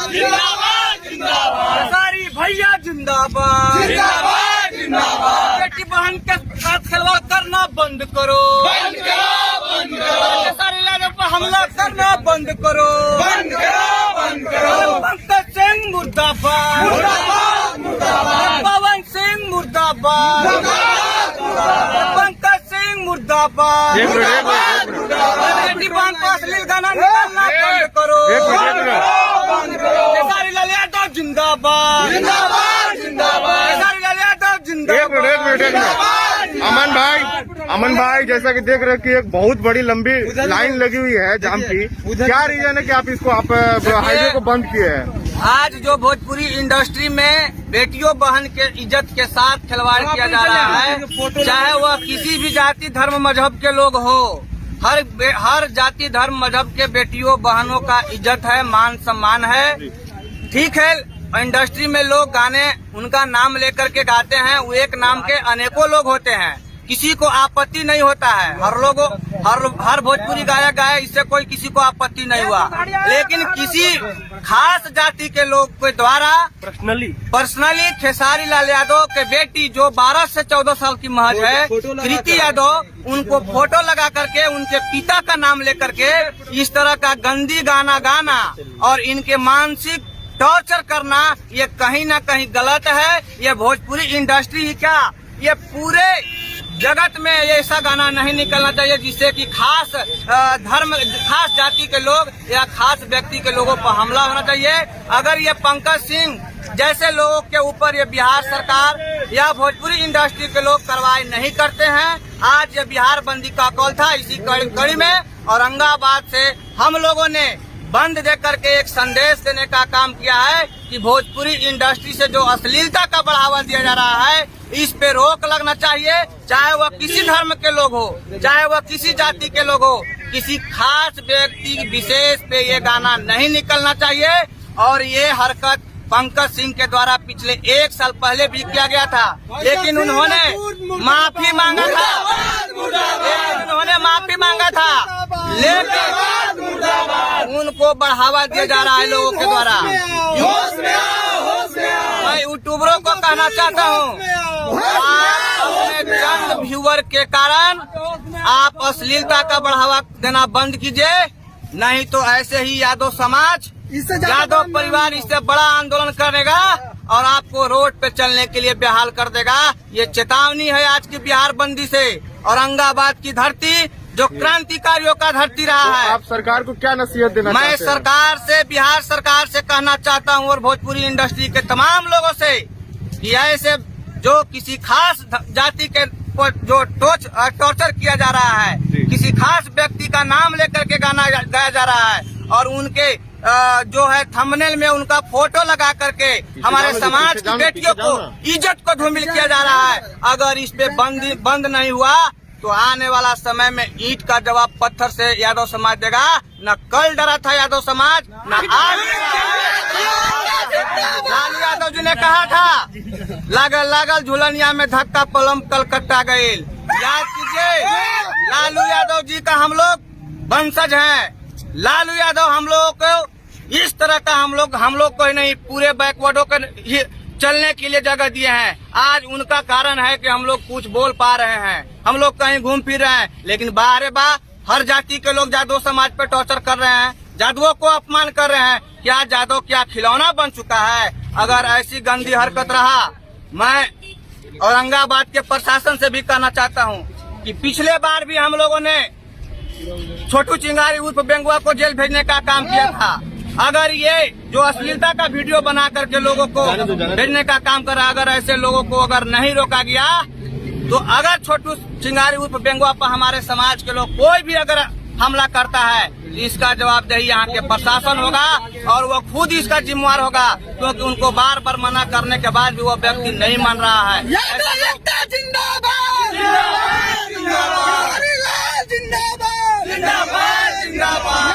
जिंदाबाद जिंदाबाद, खेसारी भैया जिंदाबाद जिंदाबाद जिंदाबाद, बेटी बहन के साथ खिलवाड़ करना बंद करो, बंद करो बंद करो, खेसारी लाल पर हमला करना बंद करो, बंद करो बंद करो, पंकज सिंह मुर्दाबाद, मुर्दाबाद मुर्दाबाद, पवन सिंह मुर्दाबाद, मुर्दाबाद मुर्दाबाद, पंकज सिंह मुर्दाबाद, मुर्दाबाद मुर्दाबाद, बेटी बहन को अश्लील गाना निकालना बंद करो, बंद करो, खेसारी लाल यादव जिंदाबाद, जिंदाबाद जिंदाबाद, खेसारी लाल यादव जिंदाबाद। अमन भाई जैसा कि देख रहे हैं कि एक बहुत बड़ी लंबी लाइन लगी हुई है जाम की। क्या रीजन है कि आप इसको हाईवे को बंद किए हैं? आज जो भोजपुरी इंडस्ट्री में बेटियों बहन के इज्जत के साथ खिलवाड़ किया जा रहा है, चाहे वह किसी भी जाति धर्म मजहब के लोग हो, हर जाति धर्म मजहब के बेटियों बहनों का इज्जत है, मान सम्मान है। ठीक है, इंडस्ट्री में लोग गाने उनका नाम लेकर के गाते हैं, वो एक नाम के अनेकों लोग होते हैं, किसी को आपत्ति नहीं होता है। हर भोजपुरी गायक गाए, इससे कोई किसी को आपत्ति नहीं हुआ, लेकिन किसी खास जाति के लोग के द्वारा पर्सनली खेसारी लाल यादव के बेटी जो 12 से 14 साल की महज है, कृति यादव, उनको फोटो लगा करके उनके पिता का नाम लेकर के इस तरह का गंदी गाना गाना और इनके मानसिक टॉर्चर करना, ये कहीं ना कहीं गलत है। ये भोजपुरी इंडस्ट्री ही क्या, ये पूरे जगत में ऐसा गाना नहीं निकलना चाहिए जिससे कि खास जाति के लोग या खास व्यक्ति के लोगों पर हमला होना चाहिए। अगर ये पंकज सिंह जैसे लोगों के ऊपर ये बिहार सरकार या भोजपुरी इंडस्ट्री के लोग कार्रवाई नहीं करते हैं, आज ये बिहार बंदी का कॉल था। इसी कड़ी में औरंगाबाद से हम लोगों ने बंद दे करके एक संदेश देने का काम किया है कि भोजपुरी इंडस्ट्री से जो अश्लीलता का बढ़ावा दिया जा रहा है, इस पे रोक लगना चाहिए। चाहे वह किसी धर्म के लोग हो, चाहे वह किसी जाति के लोग हो, किसी खास व्यक्ति विशेष पे ये गाना नहीं निकलना चाहिए। और ये हरकत पंकज सिंह के द्वारा पिछले 1 साल पहले भी किया गया था, लेकिन उन्होंने माफी मांगा था, लेकिन उनको बढ़ावा दिया जा रहा है लोगों के द्वारा। मैं यूट्यूबरों को कहना चाहता हूँ, अपने चंद व्यूअर के कारण आप अश्लीलता का बढ़ावा देना बंद कीजिए, नहीं तो ऐसे ही यादव समाज, यादव परिवार इससे बड़ा आंदोलन करेगा और आपको रोड पे चलने के लिए बेहाल कर देगा। ये चेतावनी है आज की बिहार बंदी से। औरंगाबाद की धरती जो क्रांतिकारियों का धरती रहा है। आप सरकार को क्या नसीहत देना चाहते हैं? मैं सरकार से, बिहार सरकार से कहना चाहता हूँ और भोजपुरी इंडस्ट्री के तमाम लोगों से कि ऐसे जो किसी खास जाति के जो टॉर्चर किया जा रहा है, किसी खास व्यक्ति का नाम लेकर के गाना गाया जा रहा है और उनके जो है थंबनेल में उनका फोटो लगा करके हमारे समाज की बेटियों को इज्जत को धूमिल किया जा रहा है। अगर इस पे बंद नहीं हुआ तो आने वाला समय में ईंट का जवाब पत्थर से यादव समाज देगा। न कल डरा था यादव समाज, न आज। लालू यादव जी ने कहा था, लागल झुलनिया में धक्का पलम कलकत्ता गए। याद कीजिए, लालू यादव जी का हम लोग वंशज हैं। लालू यादव हम लोगों को इस तरह का हम लोग को ही नहीं, पूरे बैकवर्डों के चलने के लिए जगह दिए हैं। आज उनका कारण है कि हम लोग कुछ बोल पा रहे हैं, हम लोग कहीं घूम फिर रहे हैं, लेकिन बाहर हर जाति के लोग जादव समाज पे टॉर्चर कर रहे हैं, जादवों को अपमान कर रहे हैं। क्या जादव क्या खिलौना बन चुका है? अगर ऐसी गंदी हरकत रहा, मैं औरंगाबाद के प्रशासन से भी कहना चाहता हूँ कि पिछले बार भी हम लोगों ने छोटू चिंगारी उर्फ बेंगुआ को जेल भेजने का काम किया था। अगर ये जो अश्लीलता का वीडियो बना करके लोगों को भेजने का काम कर रहा है, अगर ऐसे लोगों को अगर नहीं रोका गया, तो अगर छोटू चिंगारी उर्फ बेंगुआ पर हमारे समाज के लोग कोई भी अगर हमला करता है, इसका जवाबदेही यहाँ के प्रशासन होगा और वो खुद इसका जिम्मेवार होगा, क्योंकि उनको बार बार मना करने के बाद भी वो व्यक्ति नहीं मान रहा है। जिंदाबाद।